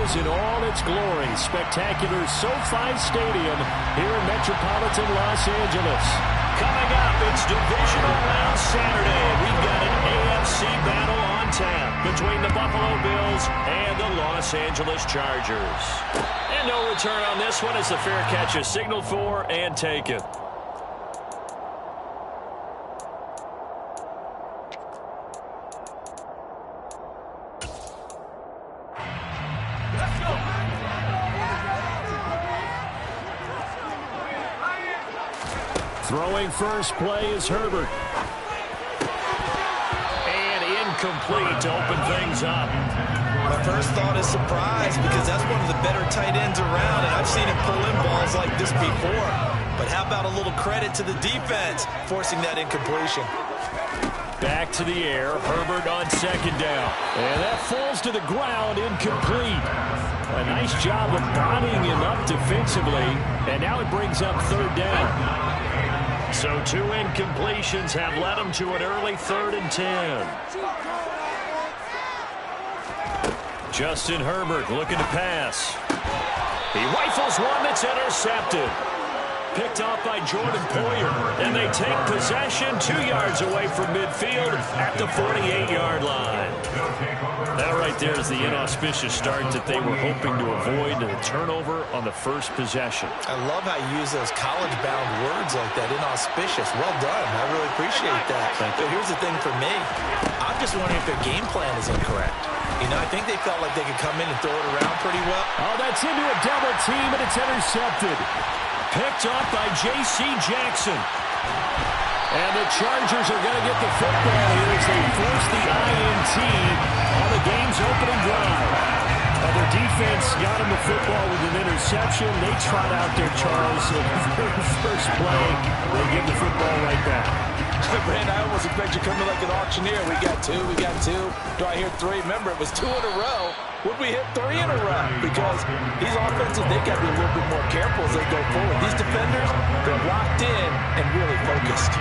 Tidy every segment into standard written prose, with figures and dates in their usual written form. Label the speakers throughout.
Speaker 1: Bengals in all its glory. Spectacular SoFi Stadium here in metropolitan Los Angeles.
Speaker 2: Coming up, it's divisional round Saturday. We've got an AFC battle on tap between the Buffalo Bills and the Los Angeles Chargers. And no return on this one as the fair catch is signaled for and taken.
Speaker 1: Throwing first play is Herbert.
Speaker 2: And incomplete to open things up.
Speaker 3: My first thought is surprise because that's one of the better tight ends around, and I've seen him pull in balls like this before. But how about a little credit to the defense forcing that incompletion?
Speaker 1: Back to the air. Herbert on second down. And that falls to the ground, incomplete. A nice job of bodying him up defensively. And now it brings up third down.
Speaker 2: So 2 incompletions have led him to an early 3rd and 10.
Speaker 1: Justin Herbert looking to pass. He rifles one that's intercepted. Picked off by Jordan Poyer. And they take possession 2 yards away from midfield at the 48-yard line. That right there is the inauspicious start that they were hoping to avoid, and a turnover on the first possession.
Speaker 3: I love how you use those college-bound words like that, inauspicious. Well done. I really appreciate that. But here's the thing for me. I'm just wondering if their game plan is incorrect. You know, I think they felt like they could come in and throw it around pretty well.
Speaker 1: Oh, that's into a double team, and it's intercepted. Picked off by J.C. Jackson. And the Chargers are going to get the football here as they force the INT on the game's opening drive. Their defense got him the football with an interception. They trot out there, Charles. So the first play, they give the football right back.
Speaker 3: Brand, I almost expect you coming like an auctioneer. We got 2, we got 2. Do I hear 3? Remember, it was 2 in a row. Would we hit 3 in a row? Because these offenses, they got to be a little bit more careful as they go forward. These defenders, they're locked in and really focused.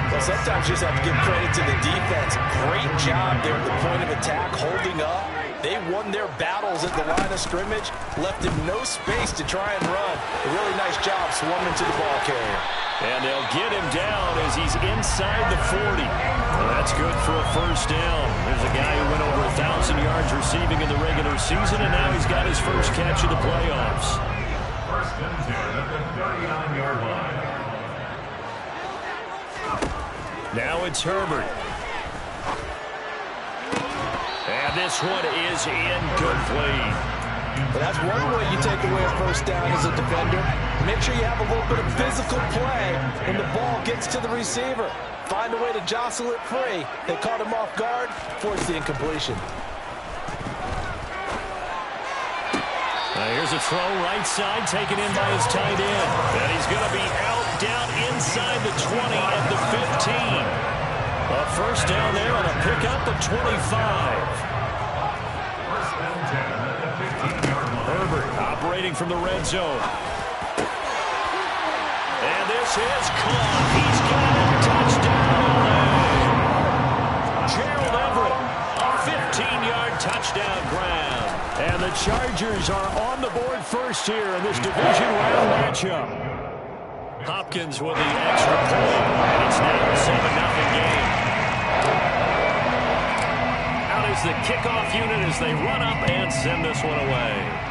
Speaker 3: Well, sometimes you just have to give credit to the defense. Great job there at the point of attack, holding up. They won their battles at the line of scrimmage, left him no space to try and run. A really nice job swarming to the ball carrier.
Speaker 1: And they'll get him down as he's inside the 40. Well, that's good for a first down. There's a guy who went over 1,000 yards receiving in the regular season, and now he's got his first catch of the playoffs.
Speaker 4: First and 10 at the 39-yard line.
Speaker 1: Now it's Herbert. And this one is incomplete.
Speaker 3: Well, that's one way you take away a first down as a defender. Make sure you have a little bit of physical play when the ball gets to the receiver. Find a way to jostle it free. They caught him off guard, forced the incompletion.
Speaker 1: Here's a throw right side taken in by his tight end. And he's going to be out down inside the 20 at the 15. A first down there on a pickup of 25. Herbert operating from the red zone. And this is caught. He's got it. Touchdown. Gerald Everett, a 15-yard touchdown grab. And the Chargers are on the board first here in this division round matchup. Hopkins with the extra point, and it's now a 7-0 game. Out is the kickoff unit as they run up and send this one away.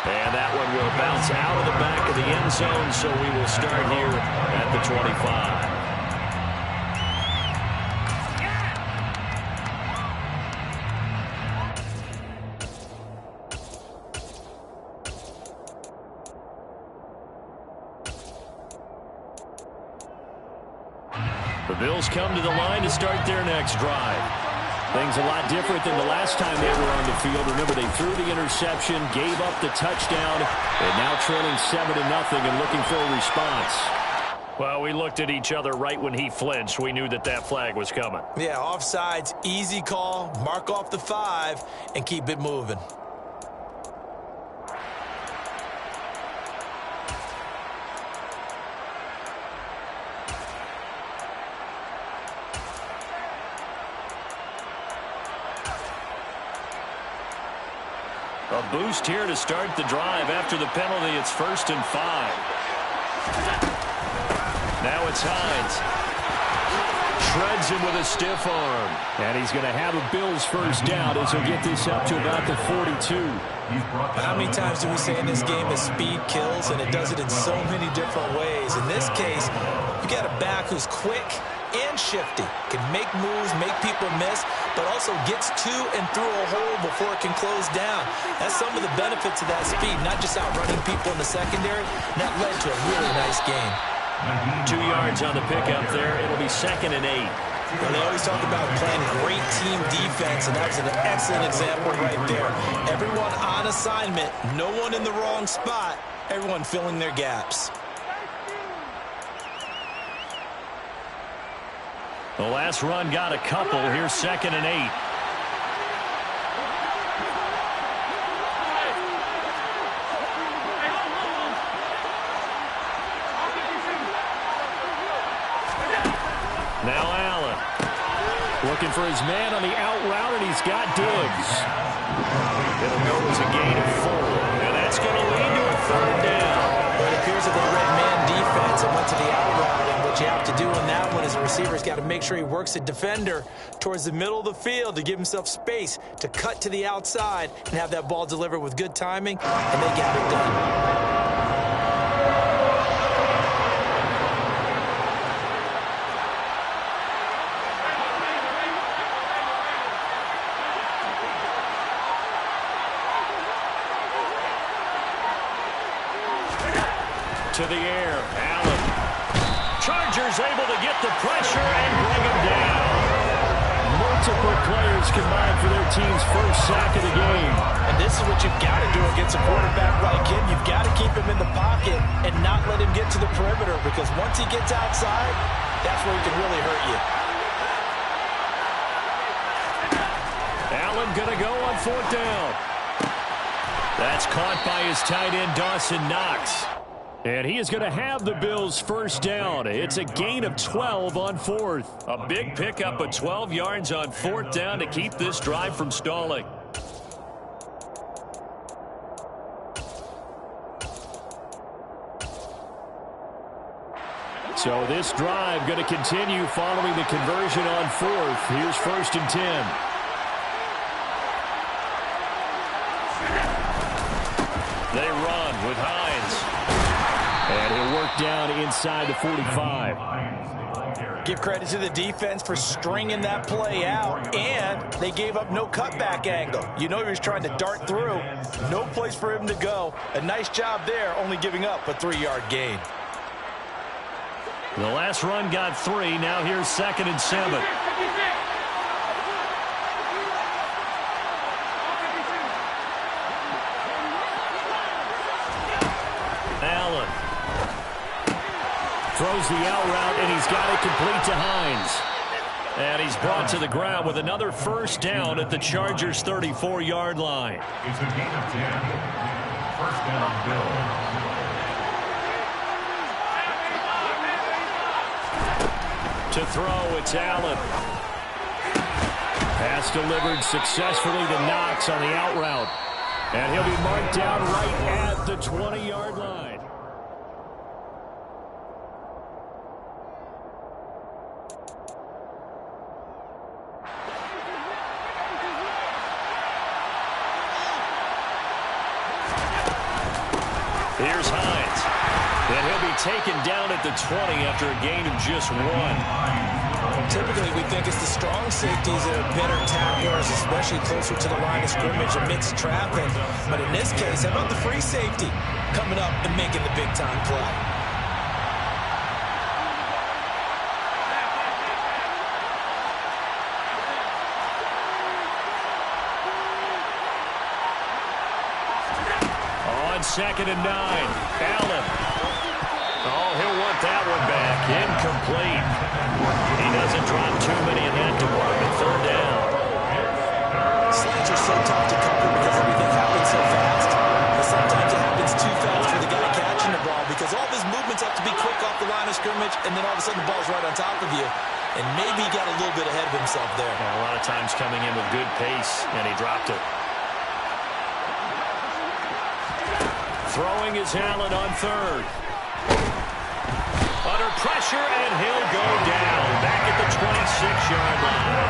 Speaker 1: And that one will bounce out of the back of the end zone, so we will start here at the 25. The Bills come to the line to start their next drive. Things a lot different than the last time they were on the field. Remember, they threw the interception, gave up the touchdown, and now trailing 7-0 and looking for a response.
Speaker 2: Well, we looked at each other right when he flinched. We knew that that flag was coming.
Speaker 3: Yeah, offsides, easy call, mark off the 5, and keep it moving.
Speaker 2: A boost here to start the drive. After the penalty, it's 1st and 5. Now it's Hines. Shreds him with a stiff arm.
Speaker 1: And he's going to have a Bills first down as he'll get this up to about the 42.
Speaker 3: How many times do we say in this game that speed kills, and it does it in so many different ways? In this case, you got a back who's quick and shifty, can make moves, make people miss, but also gets to and through a hole before it can close down. That's some of the benefits of that speed, not just outrunning people in the secondary. And that led to a really nice game.
Speaker 2: 2 yards on the pickup there. It'll be 2nd and 8.
Speaker 3: And they always talk about playing great team defense, and that was an excellent example right there. Everyone on assignment, no one in the wrong spot, everyone filling their gaps.
Speaker 2: The last run got a couple. Here's 2nd and 8. Now Allen.
Speaker 1: Looking for his man on the out route, and he's got Diggs.
Speaker 2: It'll go as a gain of 4. And that's going to lead to a 3rd down.
Speaker 3: Well, it appears that they read man defense and went to the out route. And what you have to do in that one as a receiver's got to make sure he works the defender towards the middle of the field to give himself space to cut to the outside and have that ball delivered with good timing, and they got it done.
Speaker 2: To the air, Allen. Chargers able to get the pressure and bring him down.
Speaker 1: Multiple players combined for their team's first sack of the game.
Speaker 3: And this is what you've got to do against a quarterback like him. You've got to keep him in the pocket and not let him get to the perimeter, because once he gets outside, that's where he can really hurt you.
Speaker 2: Allen gonna go on 4th down. That's caught by his tight end, Dawson Knox.
Speaker 1: And he is going to have the Bills first down. It's a gain of 12 on 4th.
Speaker 2: A big pickup of 12 yards on 4th down to keep this drive from stalling.
Speaker 1: So this drive going to continue following the conversion on 4th. Here's 1st and 10.
Speaker 2: They run with Hines.
Speaker 1: And he'll work down inside the 45.
Speaker 3: Give credit to the defense for stringing that play out, and they gave up no cutback angle. You know he was trying to dart through. No place for him to go. A nice job there, only giving up a 3-yard gain.
Speaker 2: The last run got 3. Now here's 2nd and 7. Allen. Throws the out route, and he's got it complete to Hines. And he's brought to the ground with another first down at the Chargers' 34-yard line.
Speaker 4: It's a gain of 10. First down, Bills.
Speaker 2: To throw, it's Allen.
Speaker 1: Pass delivered successfully to Knox on the out route. And he'll be marked down right at the 20-yard line.
Speaker 2: Here's Hines. And he'll be taken down at the 20 after a gain of just 1.
Speaker 3: Typically, we think it's the strong safeties that are better tacklers, especially closer to the line of scrimmage amidst traffic. But in this case, how about the free safety coming up and making the big-time play?
Speaker 2: On 2nd and 9, Allen. Oh, he'll want that one back. Incomplete. He doesn't drop too many in that department. 3rd down.
Speaker 3: Slants are so tough to cover because everything happens so fast. But sometimes it happens too fast for the guy catching the ball, because all of his movements have to be quick off the line of scrimmage, and then all of a sudden the ball's right on top of you. And maybe he got a little bit ahead of himself there.
Speaker 2: Yeah, a lot of times coming in with good pace, and he dropped it. Throwing is Allen on third. Under pressure, and he'll go down. Back at the 26-yard line.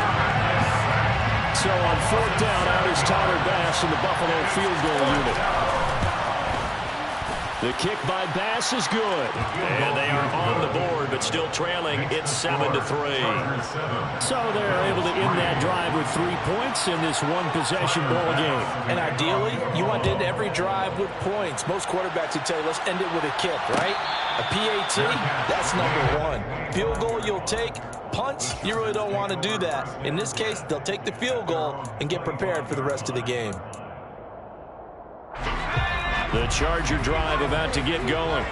Speaker 1: So on fourth down, out is Tyler Bass in the Buffalo field goal unit. The kick by Bass is good.
Speaker 2: And they are on the board, but still trailing. It's 7-3.
Speaker 1: So they're able to end that drive with 3 points in this one-possession ball game.
Speaker 3: And ideally, you want to end every drive with points. Most quarterbacks would tell you, let's end it with a kick, right? A PAT, that's number one. Field goal you'll take. Punts, you really don't want to do that. In this case, they'll take the field goal and get prepared for the rest of the game.
Speaker 1: The Charger drive about to get going.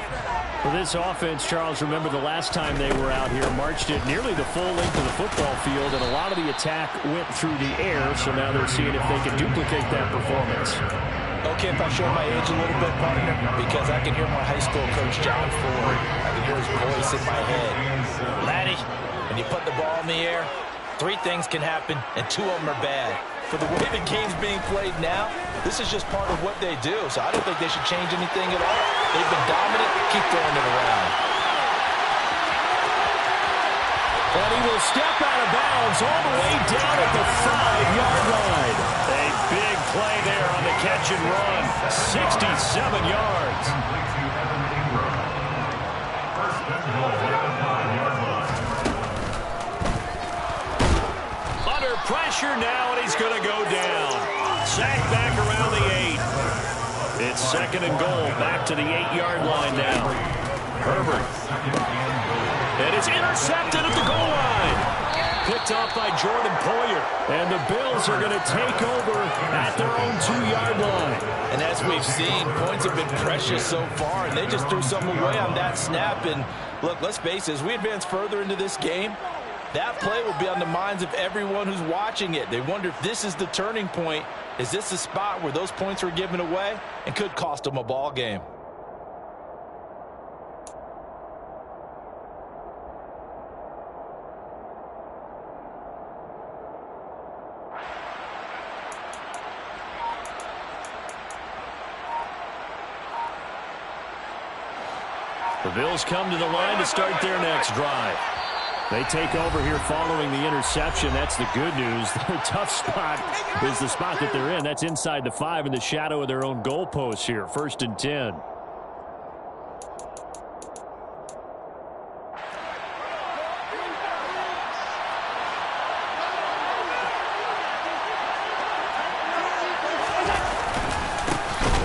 Speaker 1: For this offense, Charles, remember the last time they were out here, marched it nearly the full length of the football field, and a lot of the attack went through the air, so now they're seeing if they can duplicate that performance.
Speaker 3: Okay, if I show my age a little bit, partner, because I can hear my high school coach, John Ford. I can hear his voice in my head. Laddie, when you put the ball in the air, 3 things can happen, and 2 of them are bad. For the way the game's being played now, this is just part of what they do, so I don't think they should change anything at all. They've been dominant. Keep throwing it around.
Speaker 1: And he will step out of bounds all the way down at the 5-yard line.
Speaker 2: A big play there on the catch and run. 67 yards. Under pressure now, and he's going to go down. Sacked back around the 8. It's 2nd and goal. Back to the 8-yard line now. Herbert. And it's intercepted at the goal line. Picked off by Jordan Poyer.
Speaker 1: And the Bills are going to take over at their own 2-yard line.
Speaker 3: And as we've seen, points have been precious so far, and they just threw some away on that snap. And look, let's face it, as we advance further into this game, that play will be on the minds of everyone who's watching it. They wonder if this is the turning point. Is this the spot where those points were given away and could cost them a ball game?
Speaker 1: The Bills come to the line to start their next drive. They take over here following the interception. That's the good news. Their tough spot is the spot that they're in. That's inside the 5 in the shadow of their own goalpost here. 1st and 10.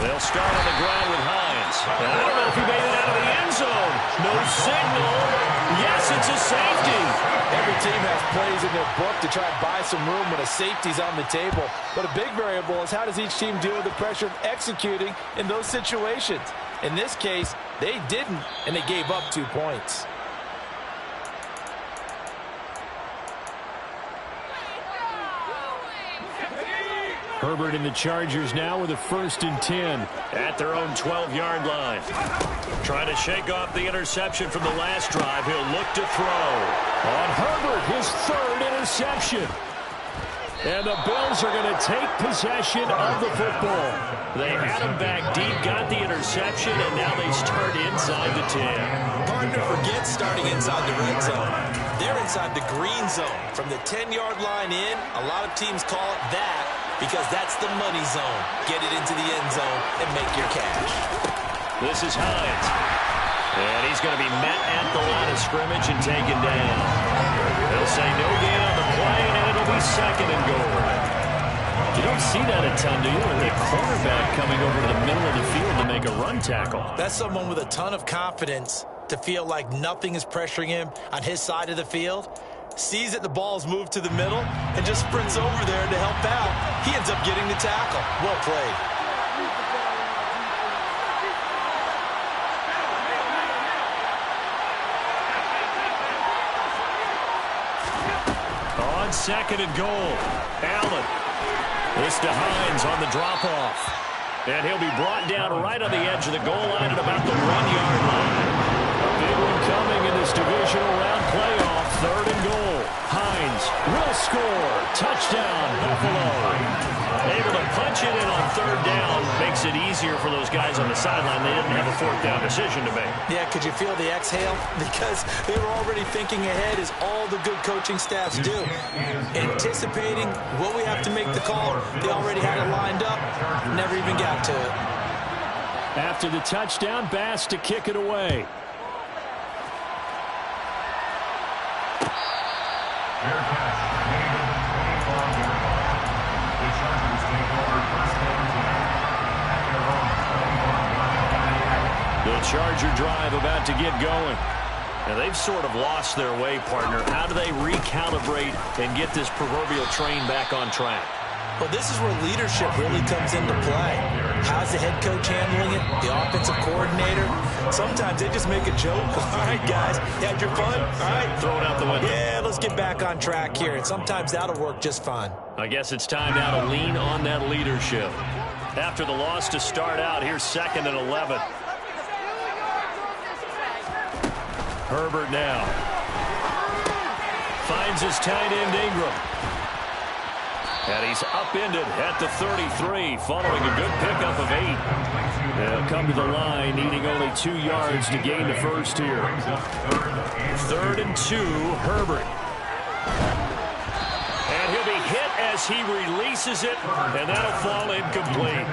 Speaker 2: They'll start on the ground with Hines. And I don't know if he made it out of the end zone. No signal. Yes, it's a safety.
Speaker 3: Every team has plays in their book to try and buy some room when a safety's on the table. But a big variable is how does each team deal with the pressure of executing in those situations. In this case, they didn't, and they gave up 2 points.
Speaker 1: Herbert and the Chargers now with a 1st and 10.
Speaker 2: At their own 12-yard line. Trying to shake off the interception from the last drive. He'll look to throw.
Speaker 1: On Herbert, his 3rd interception. And the Bills are going to take possession of the football.
Speaker 2: They had him back deep, got the interception, and now they start inside the 10.
Speaker 3: Partner, forget starting inside the red zone. They're inside the green zone. From the 10-yard line in, a lot of teams call it that because that's the money zone. Get it into the end zone and make your cash.
Speaker 2: This is Hines. And he's going to be met at the line of scrimmage and taken down. They'll say no gain on the play, and it'll be 2nd and goal.
Speaker 1: You don't see that a ton, do you? With a cornerback coming over to the middle of the field to make a run tackle.
Speaker 3: That's someone with a ton of confidence to feel like nothing is pressuring him on his side of the field. Sees that the ball's moved to the middle and just sprints over there to help out. He ends up getting the tackle. Well played.
Speaker 2: On 2nd and goal, Allen. This to Hines on the drop-off. And he'll be brought down right on the edge of the goal line at about the 1-yard line.
Speaker 1: A big one coming in this divisional round playoff. 3rd and goal. Hines will score. Touchdown, Buffalo.
Speaker 2: Able to punch it in on third down. Makes it easier for those guys on the sideline. They didn't have a fourth down decision to make.
Speaker 3: Yeah, could you feel the exhale? Because they were already thinking ahead, as all the good coaching staffs do. Anticipating, will we have to make the call? They already had it lined up. Never even got to it.
Speaker 1: After the touchdown, Bass to kick it away.
Speaker 2: The Charger drive about to get going. And they've sort of lost their way, partner. How do they recalibrate and get this proverbial train back on track?
Speaker 3: Well, this is where leadership really comes into play. How's the head coach handling it? The offensive coordinator? Sometimes they just make a joke. All right, guys, you had your fun? All right.
Speaker 2: Throw it out the window.
Speaker 3: Yeah, let's get back on track here. And sometimes that'll work just fine.
Speaker 2: I guess it's time now to lean on that leadership. After the loss to start out, here's 2nd and 11. Herbert now. Finds his tight end Ingram. And he's upended at the 33 following a good pickup of 8. They'll come to the line needing only 2 yards to gain the first here. 3rd and 2, Herbert. And he'll be hit as he releases it, and that'll fall incomplete.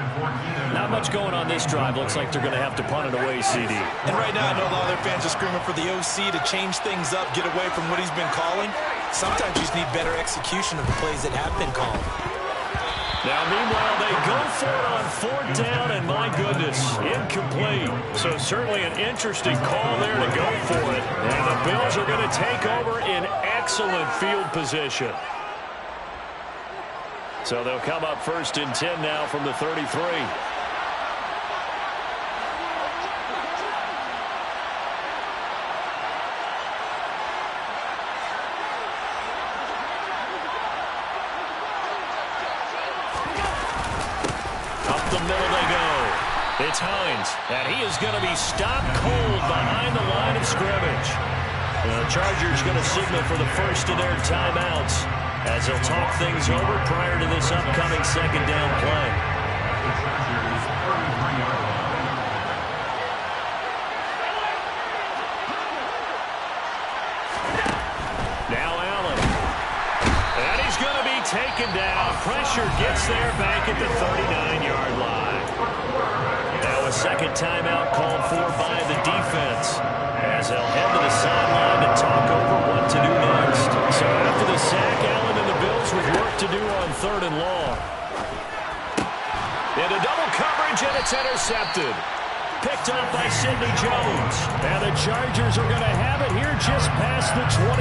Speaker 2: Not much going on this drive. Looks like they're going to have to punt it away, CD.
Speaker 3: And right now, I know a lot of their fans are screaming for the OC to change things up, get away from what he's been calling. Sometimes you just need better execution of the plays that have been called.
Speaker 2: Now, meanwhile, they go for it on 4th down, and my goodness, incomplete. So certainly an interesting call there to go for it. And the Bills are going to take over in excellent field position. So they'll come up 1st and 10 now from the 33. Up the middle they go. It's Hines, and he is going to be stopped cold behind the line of scrimmage. The Chargers going to signal for the first of their timeouts as they'll talk things over prior to this upcoming 2nd down play. Now Allen. And he's going to be taken down. Pressure gets there back at the 39-yard line. Now a 2nd timeout called for by the defense as they'll head to the sideline to talk over what to do next. So after the sack, Allen and the Bills with work to do on 3rd and long. Into double coverage, and it's intercepted. Picked up by Sidney Jones. And the Chargers are going to have it here just past the 25.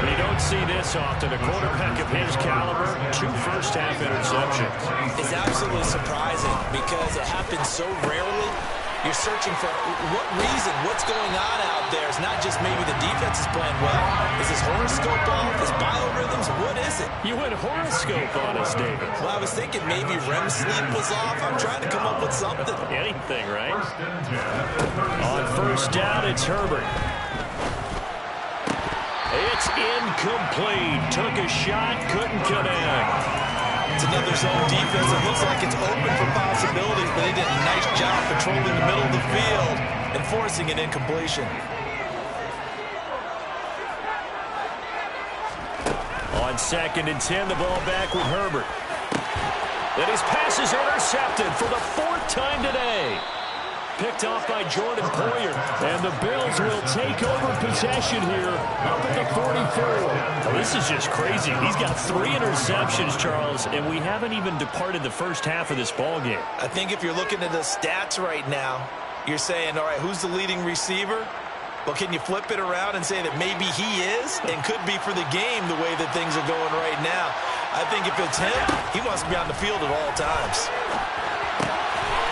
Speaker 2: You don't see this often. A quarterback of his caliber, 2 first-half interceptions.
Speaker 3: It's absolutely surprising because it happens so rarely. You're searching for what reason, what's going on out there. It's not just maybe the defense is playing well. Is his horoscope off? His biorhythms? What is it?
Speaker 2: You went horoscope on us, David.
Speaker 3: Well, I was thinking maybe REM sleep was off. I'm trying to come up with something.
Speaker 2: Anything, right? On 1st down, it's Herbert. It's incomplete. Took a shot, couldn't connect.
Speaker 3: It's another zone defense. It looks like it's open for possibilities, but they did a nice job patrolling the middle of the field and forcing an incompletion.
Speaker 2: On 2nd and 10, the ball back with Herbert. And his pass is intercepted for the 4th time today. Picked off by Jordan Poyer. And the Bills will take over possession here up at the 44. Well, this is just crazy. He's got 3 interceptions, Charles, and we haven't even departed the first half of this ballgame.
Speaker 3: I think if you're looking at the stats right now, you're saying, all right, who's the leading receiver? Well, can you flip it around and say that maybe he is and could be for the game the way that things are going right now? I think if it's him, he wants to be on the field at all times.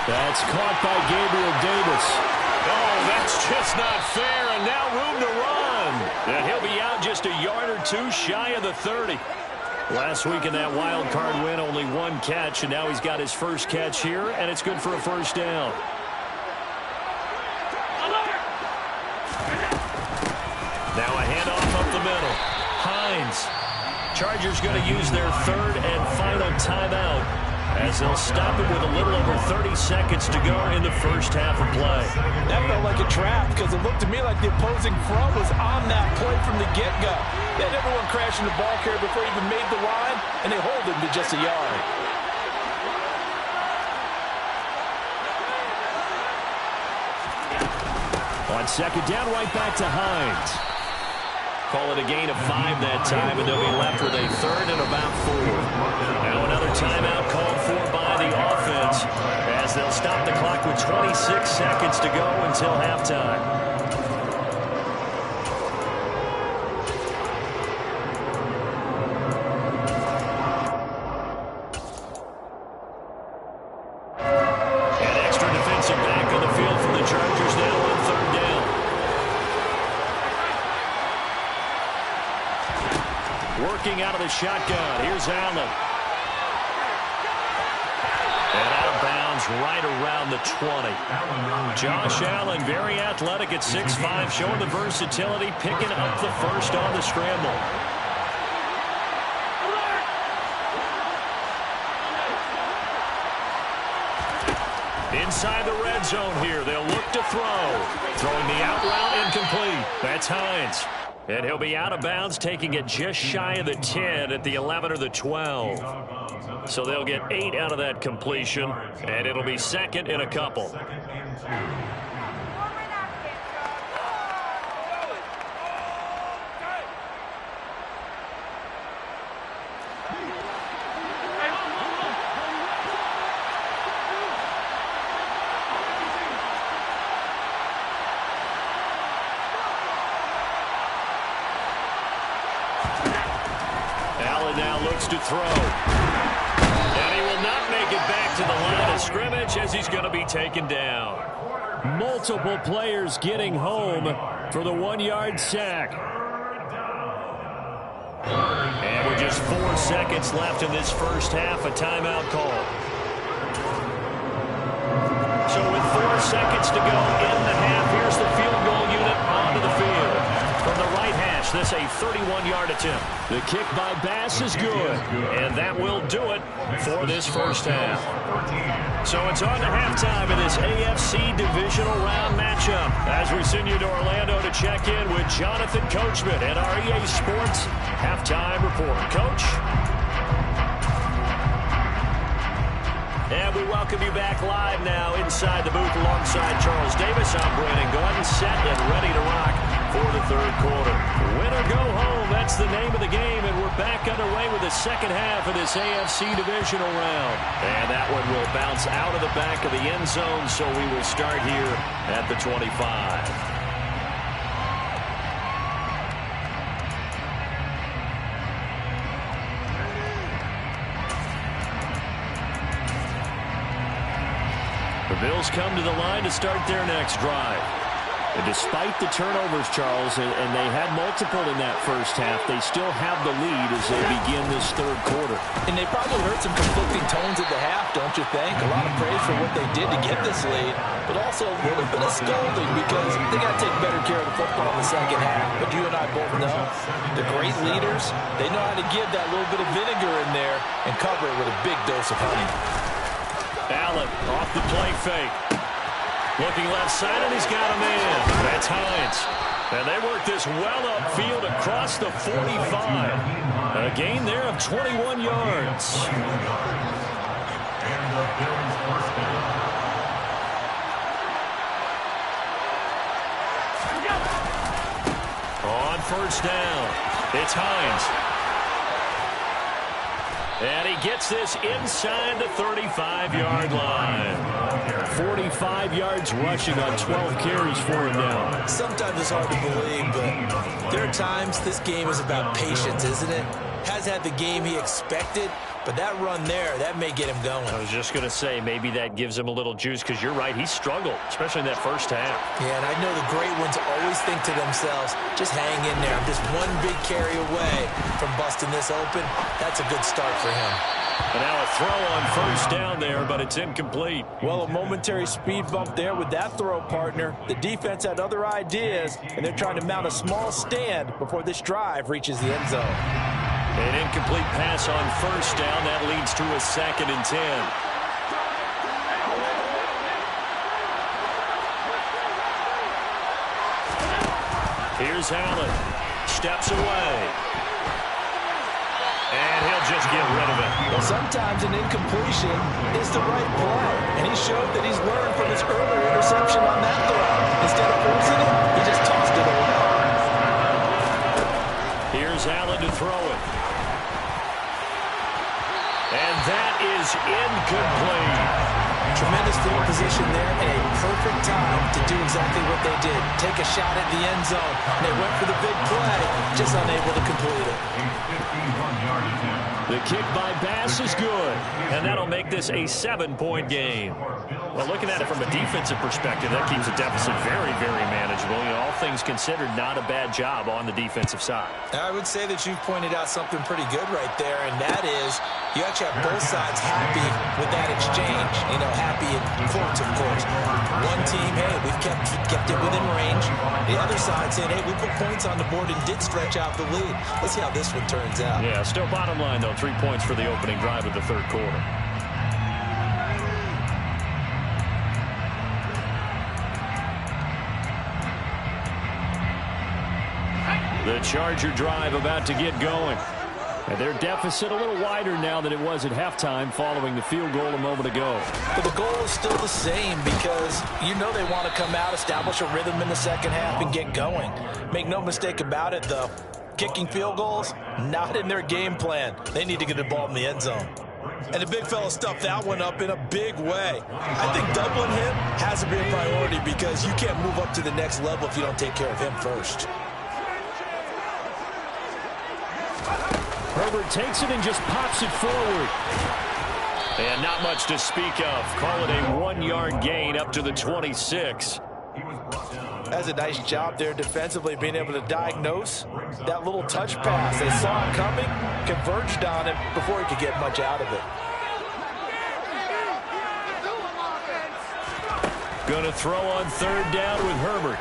Speaker 1: That's caught by Gabriel Davis.
Speaker 2: Oh, that's just not fair, and now room to run. And he'll be out just a yard or 2 shy of the 30. Last week in that wild card win, only 1 catch, and now he's got his first catch here, and it's good for a 1st down. Now a handoff up the middle. Hines. Chargers going to use their 3rd and final timeout as they'll stop it with a little over 30 seconds to go in the first half of play.
Speaker 3: That felt like a trap because it looked to me like the opposing front was on that play from the get-go. They had everyone crashing the ball carrier before he even made the line, and they hold him to just a yard.
Speaker 1: On second down, right back to Hines.
Speaker 2: Call it a gain of 5 that time, and they'll be left with a third and about 4. Now another timeout called for by the offense as they'll stop the clock with 26 seconds to go until halftime. An extra defensive back on the field for the Chargers now on third down. Working out of the shotgun. Here's Allen. And out of bounds right around the 20. Josh Allen, very athletic at 6'5", showing the versatility, picking up the first on the scramble. Inside the red zone here. They'll look to throw. Throwing the out route incomplete. That's Hines. And he'll be out of bounds, taking it just shy of the 10 at the 11 or the 12. So they'll get 8 out of that completion, and it'll be second and a couple. Now looks to throw. And he will not make it back to the line of scrimmage as he's going to be taken down.
Speaker 1: Multiple players getting home for the 1-yard sack.
Speaker 2: And with just 4 seconds left in this first half, a timeout call. So with 4 seconds to go in the half, here's the field goal unit onto the field. From the right hash, this a 31-yard attempt.
Speaker 1: The kick by Bass is good.
Speaker 2: And that will do it for this first half. So it's on to halftime in this AFC divisional round matchup as we send you to Orlando to check in with Jonathan Coachman and our EA Sports halftime report. Coach? And we welcome you back live now inside the booth alongside Charles Davis. I'm Brandon Gordon, set and ready to rock for the third quarter. Win or go home, that's the name of the game, and we're back underway with the second half of this AFC divisional round. And that one will bounce out of the back of the end zone, so we will start here at the 25. The Bills come to the line to start their next drive.
Speaker 1: And despite the turnovers, Charles, and they had multiple in that first half, they still have the lead as they begin this third quarter.
Speaker 3: And they probably heard some conflicting tones at the half, don't you think? A lot of praise for what they did to get this lead, but also a little bit of scolding because they got to take better care of the football in the second half. But you and I both know the great leaders, they know how to give that little bit of vinegar in there and cover it with a big dose of honey.
Speaker 2: Allen off the play fake. Looking left side, and he's got a man. That's Hines. And they work this well upfield across the 45. A gain there of 21 yards. On first down, it's Hines. And he gets this inside the 35-yard line.
Speaker 1: 45 yards rushing on 12 carries for him now.
Speaker 3: Sometimes it's hard to believe, but there are times this game is about patience, isn't it? Has had the game he expected, but that run there, that may get him going.
Speaker 2: I was just going to say, maybe that gives him a little juice because you're right, he struggled, especially in that first half.
Speaker 3: Yeah, and I know the great ones always think to themselves, just hang in there. I'm just one big carry away from busting this open. That's a good start for him.
Speaker 2: And now a throw on first down there, but it's incomplete.
Speaker 3: Well, a momentary speed bump there with that throw, partner. The defense had other ideas, and they're trying to mount a small stand before this drive reaches the end zone.
Speaker 2: An incomplete pass on first down. That leads to a 2nd and 10. Here's Allen. Steps away. And he'll just get rid of it.
Speaker 3: Well, sometimes an incompletion is the right play. And he showed that he's learned from his earlier interception on that throw. Instead of forcing it, he just tossed it away.
Speaker 2: Here's Allen to throw it. And that is incomplete.
Speaker 3: Tremendous field position there and a perfect time to do exactly what they did. Take a shot at the end zone. And they went for the big play, just unable to complete it.
Speaker 2: The kick by Bass is good, and that'll make this a 7-point game. Well, looking at it from a defensive perspective, that keeps the deficit very, very manageable. You know, all things considered, not a bad job on the defensive side.
Speaker 3: I would say that you've pointed out something pretty good right there, and that is you actually have both sides happy with that exchange. You know, happy in quotes, of course. One team, hey, we've kept it within range. The other side saying, hey, we put points on the board and did stretch out the lead. Let's see how this one turns out.
Speaker 2: Yeah, still bottom line, though, 3 points for the opening drive of the third quarter. The Charger drive about to get going. And their deficit a little wider now than it was at halftime following the field goal a moment ago.
Speaker 3: But the goal is still the same because you know they want to come out, establish a rhythm in the second half, and get going. Make no mistake about it, though. Kicking field goals, not in their game plan. They need to get the ball in the end zone. And the big fella stuffed that one up in a big way. I think doubling him has to be a priority because you can't move up to the next level if you don't take care of him first.
Speaker 1: Herbert takes it and just pops it forward.
Speaker 2: And not much to speak of. Call it a 1-yard gain up to the 26.
Speaker 3: That's a nice job there defensively, being able to diagnose that little touch pass. They saw it coming, converged on it before he could get much out of it.
Speaker 2: Going to throw on third down with Herbert.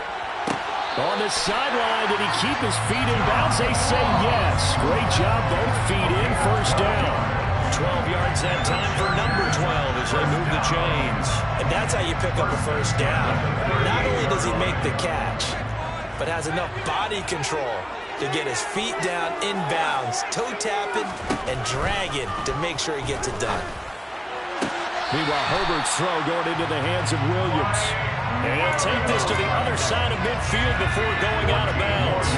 Speaker 1: On the sideline, did he keep his feet in bounds? They say yes. Great job, both feet in, first down.
Speaker 2: 12 yards that time for number 12 as they move the chains.
Speaker 3: And that's how you pick up a first down. Not only does he make the catch, but has enough body control to get his feet down in bounds, toe tapping and dragging to make sure he gets it done.
Speaker 1: Meanwhile, Herbert's throw going into the hands of Williams.
Speaker 2: And he'll take this to the other side of midfield before going out of bounds.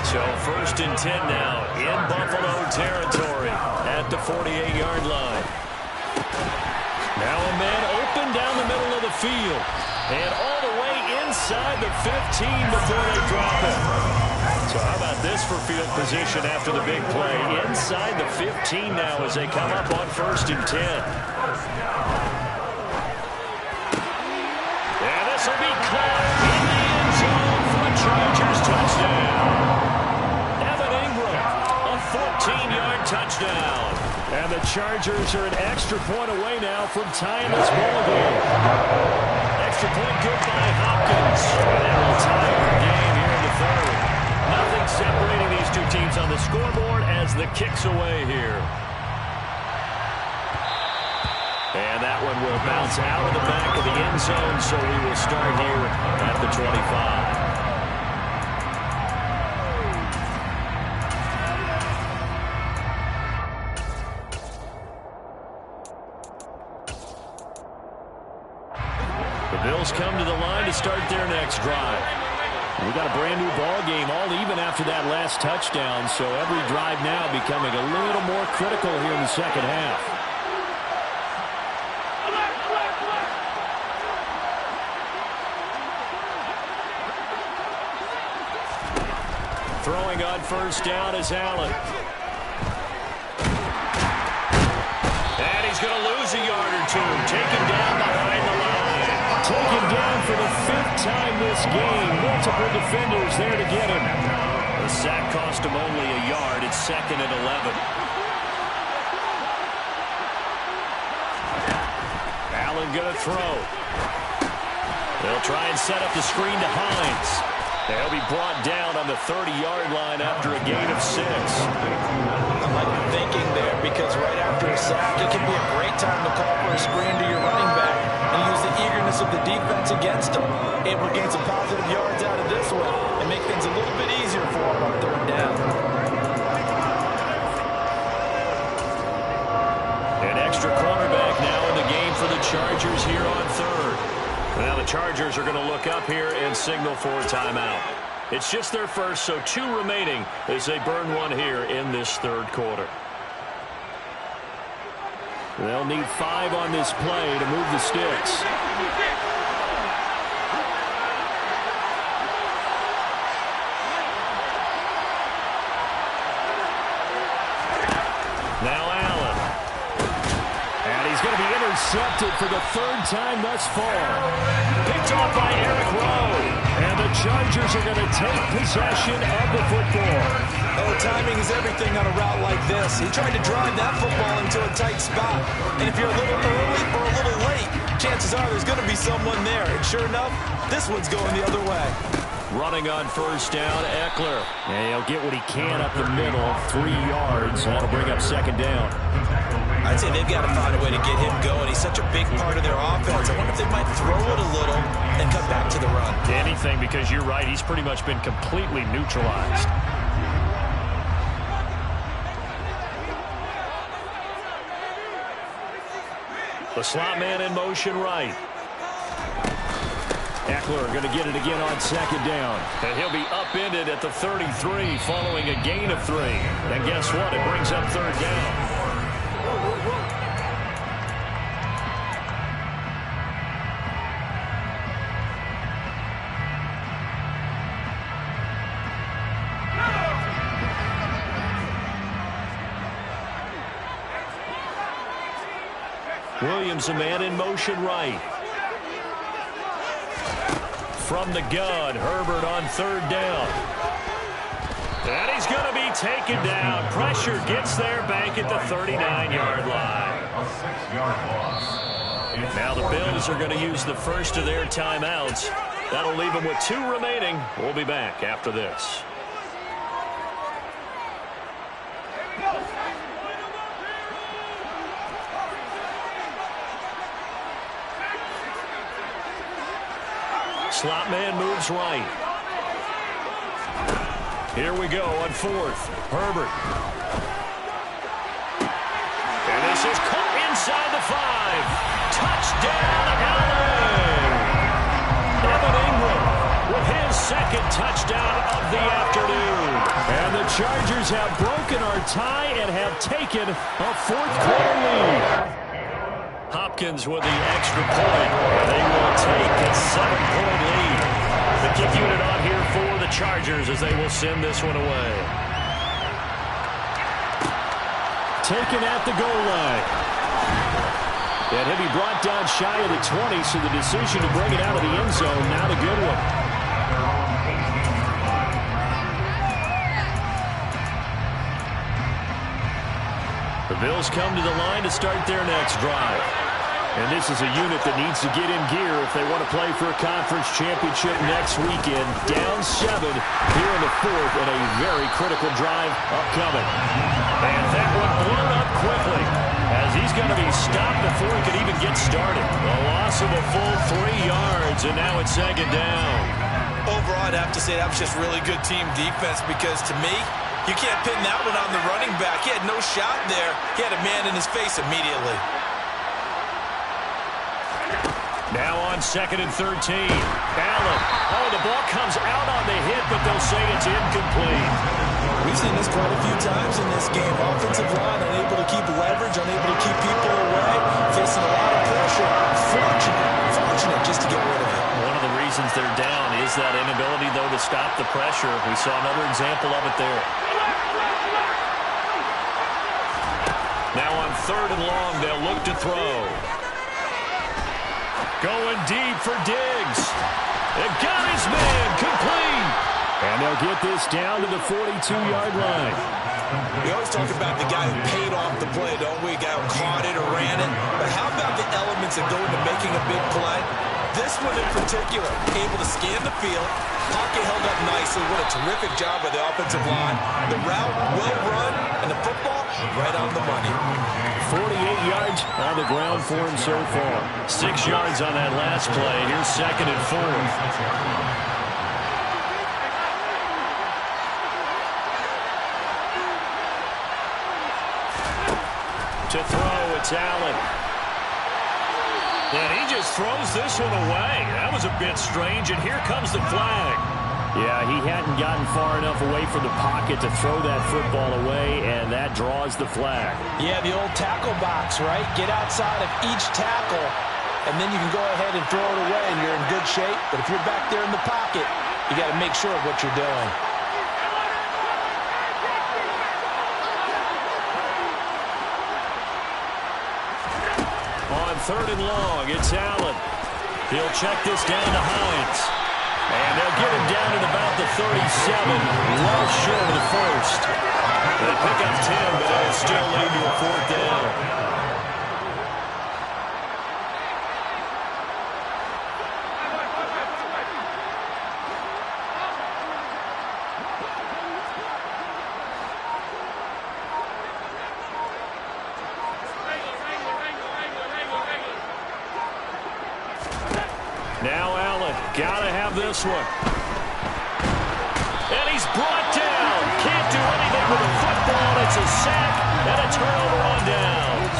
Speaker 2: So 1st and 10 now in Buffalo territory at the 48-yard line. Now a man open down the middle of the field. And all the way inside the 15 before they drop it. So how about this for field position after the big play? Inside the 15 now as they come up on 1st and 10. This will be caught in the end zone for a Chargers touchdown. Evan Ingram, a 14-yard touchdown.
Speaker 1: And the Chargers are an extra point away now from tying this ball game.
Speaker 2: Extra point good by Hopkins. And that will tie our game here in the third. Nothing separating these two teams on the scoreboard as the kick's away here. And that one will bounce out of the back of the end zone, so we will start here at the 25. The Bills come to the line to start their next drive. We got a brand new ball game, all even after that last touchdown, so every drive now becoming a little more critical here in the second half. Throwing on first down is Allen. And he's going to lose a yard or two. Taken down behind the line.
Speaker 1: Taken down for the 5th time this game. Multiple defenders there to get him.
Speaker 2: The sack cost him only a yard. It's 2nd and 11. Allen going to throw. They'll try and set up the screen to Hines. They'll be brought down on the 30-yard line after a gain of 6.
Speaker 3: I like the thinking there because right after a sack, it can be a great time to call for a screen to your running back and use the eagerness of the defense against them. Able to gain some positive yards out of this one and make things a little bit easier for them on 3rd down.
Speaker 2: An extra cornerback now in the game for the Chargers here on 3rd. Now the Chargers are going to look up here and signal for a timeout. It's just their first, so 2 remaining as they burn one here in this 3rd quarter. They'll need 5 on this play to move the sticks. Now Allen. And he's going to be intercepted for the 3rd time thus far. Picked off by Eric Rowe. And the Chargers are going to take possession of the football.
Speaker 3: Oh, timing is everything on a route like this. He tried to drive that football into a tight spot. And if you're a little early or a little late, chances are there's going to be someone there. And sure enough, this one's going the other way.
Speaker 2: Running on 1st down, Eckler. And he'll get what he can up the middle, 3 yards. That'll bring up 2nd down.
Speaker 3: I'd say they've got to find a way to get him going. He's such a big part of their offense. I wonder if they might throw it a little and cut back to the run.
Speaker 2: Anything, because you're right. He's pretty much been completely neutralized. The slot man in motion right. Eckler going to get it again on 2nd down. And he'll be upended at the 33 following a gain of 3. And guess what? It brings up 3rd down. Williams, a man in motion right. From the gun, Herbert on 3rd down. And he's going to be taken down. Pressure gets there back at the 39-yard line.
Speaker 4: A 6-yard loss.
Speaker 2: Now the Bills are going to use the first of their timeouts. That'll leave them with 2 remaining. We'll be back after this. Slot man moves right. Here we go on 4th. Herbert. And this is caught inside the 5. Touchdown, Allen! Evan Ingram with his 2nd touchdown of the afternoon. And the Chargers have broken our tie and have taken a 4th quarter lead. Hopkins with the extra point. They will take a 7-point lead. The kick unit on here for the Chargers as they will send this one away. Taken at the goal line. And he'll be brought down shy of the 20, so the decision to bring it out of the end zone, not a good one. The Bills come to the line to start their next drive. And this is a unit that needs to get in gear if they want to play for a conference championship next weekend. Down 7 here in the 4th and a very critical drive upcoming. And that one blown up quickly as he's going to be stopped before he could even get started. A loss of a full 3 yards, and now it's 2nd down.
Speaker 3: Overall, I'd have to say that was just really good team defense because to me, you can't pin that one on the running back. He had no shot there. He had a man in his face immediately.
Speaker 2: Now on 2nd and 13. Allen. Oh, the ball comes out on the hit, but they'll say it's incomplete.
Speaker 3: We've seen this quite a few times in this game. Offensive line unable to keep leverage, unable to keep people away, facing a lot of pressure. Fortunate just to get rid of it.
Speaker 2: One of the reasons they're down is that inability, though, to stop the pressure. We saw another example of it there. Now on 3rd and long, they'll look to throw. Going deep for Diggs. They got his man complete. And they'll get this down to the 42-yard line.
Speaker 3: We always talk about the guy who paid off the play, don't we? A guy who caught it or ran it. But how about the elements that go into making a big play? This one in particular, able to scan the field, pocket held up nicely. What a terrific job by the offensive line. The route, well run, and the football, right on the money.
Speaker 1: 48 yards on the ground for him so far.
Speaker 2: 6 yards on that last play. Here's 2nd and 4. To throw, it's Allen. And he just throws this one away. That was a bit strange, and here comes the flag.
Speaker 1: Yeah, he hadn't gotten far enough away from the pocket to throw that football away, and that draws the flag.
Speaker 3: Yeah, the old tackle box, right? Get outside of each tackle, and then you can go ahead and throw it away, and you're in good shape. But if you're back there in the pocket, you got to make sure of what you're doing.
Speaker 2: On 3rd and long, it's Allen. He'll check this down to Hines. And they'll get him down at about the 37, well short of the first. They pick up 10, but it'll still lead to a 4th down. Now Allen, gotta have this one. And he's brought down. Can't do anything with the football. It's a sack and a turnover on downs.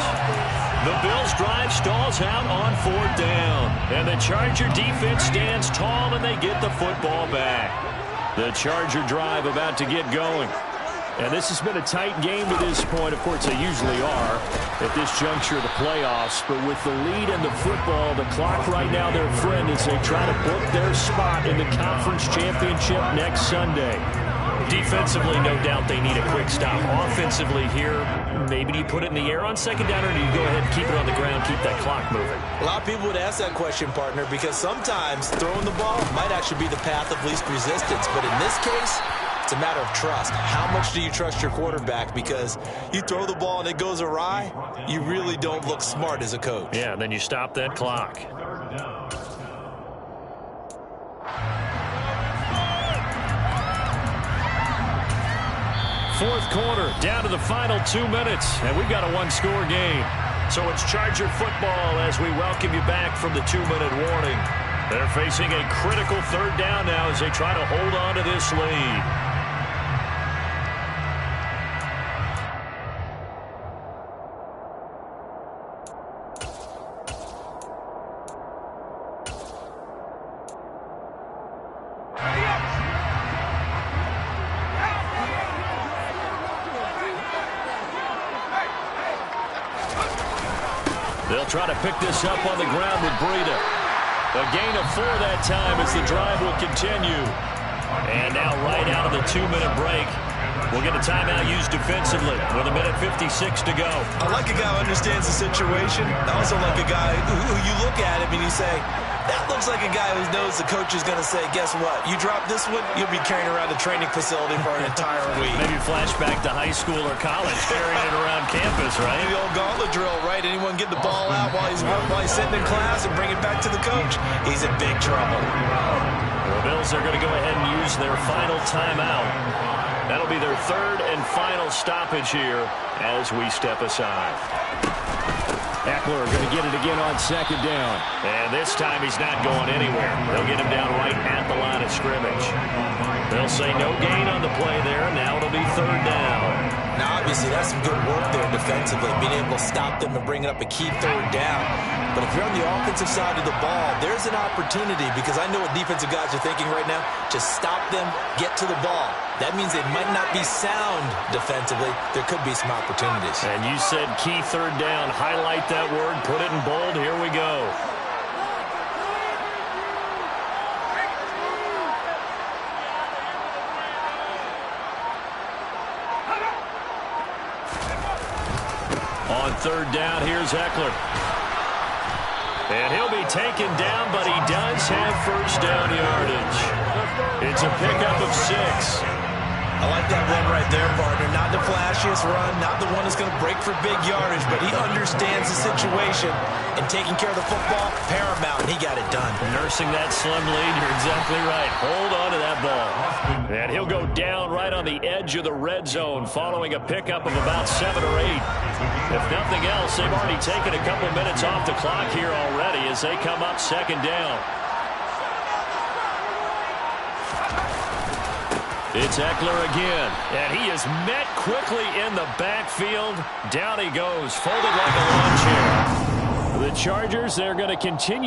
Speaker 2: The Bills drive stalls out on 4th down. And the Charger defense stands tall and they get the football back. The Charger drive about to get going. And this has been a tight game to this point. Of course, they usually are at this juncture of the playoffs. But with the lead and the football, the clock right now, their friend, as they try to book their spot in the conference championship next Sunday. Defensively, no doubt they need a quick stop. Offensively here, maybe do you put it in the air on 2nd down, or do you go ahead and keep it on the ground, keep that clock moving?
Speaker 3: A lot of people would ask that question, partner, because sometimes throwing the ball might actually be the path of least resistance. But in this case, it's a matter of trust. How much do you trust your quarterback? Because you throw the ball and it goes awry, you really don't look smart as a coach.
Speaker 2: Yeah, and then you stop that clock. Fourth quarter, down to the final 2 minutes, and we've got a one-score game. So it's Charger football as we welcome you back from the 2-minute warning. They're facing a critical 3rd down now as they try to hold on to this lead. They'll try to pick this up on the ground with Breida. A gain of 4 that time as the drive will continue. And now right out of the 2-minute break, we'll get a timeout used defensively with 1:56 to go.
Speaker 3: I like a guy who understands the situation. I also like a guy who you look at him and you say, that looks like a guy who knows the coach is going to say, guess what? You drop this one, you'll be carrying around the training facility for an entire week.
Speaker 2: Maybe flashback to high school or college, carrying it around campus, right?
Speaker 3: The old gauntlet drill, right? Anyone get the ball out while he's sitting in class and bring it back to the coach? He's in big trouble.
Speaker 2: The Bills are going to go ahead and use their final timeout. That'll be their 3rd and final stoppage here as we step aside.
Speaker 1: Eckler going to get it again on 2nd down.
Speaker 2: And this time he's not going anywhere. They'll get him down right at the line of scrimmage. They'll say no gain on the play there. Now it'll be 3rd down.
Speaker 3: Now, obviously, that's some good work there defensively, being able to stop them and bring up a key 3rd down. But if you're on the offensive side of the ball, there's an opportunity, because I know what defensive guys are thinking right now. Just stop them, get to the ball. That means they might not be sound defensively. There could be some opportunities.
Speaker 2: And you said key 3rd down. Highlight that word. Put it in bold. Here we go. On 3rd down, here's Eckler. And he'll be taken down, but he does have 1st down yardage. It's a pickup of 6.
Speaker 3: A I like that run right there, partner. Not the flashiest run, not the one that's going to break for big yardage, but he understands the situation, and taking care of the football, paramount, and he got it done.
Speaker 2: Nursing that slim lead, you're exactly right. Hold on to that ball. And he'll go down right on the edge of the red zone following a pickup of about 7 or 8. If nothing else, they've already taken a couple minutes off the clock here already as they come up second down. It's Eckler again, and he is met quickly in the backfield. Down he goes, folded like a lawn chair. The Chargers, they're going to continue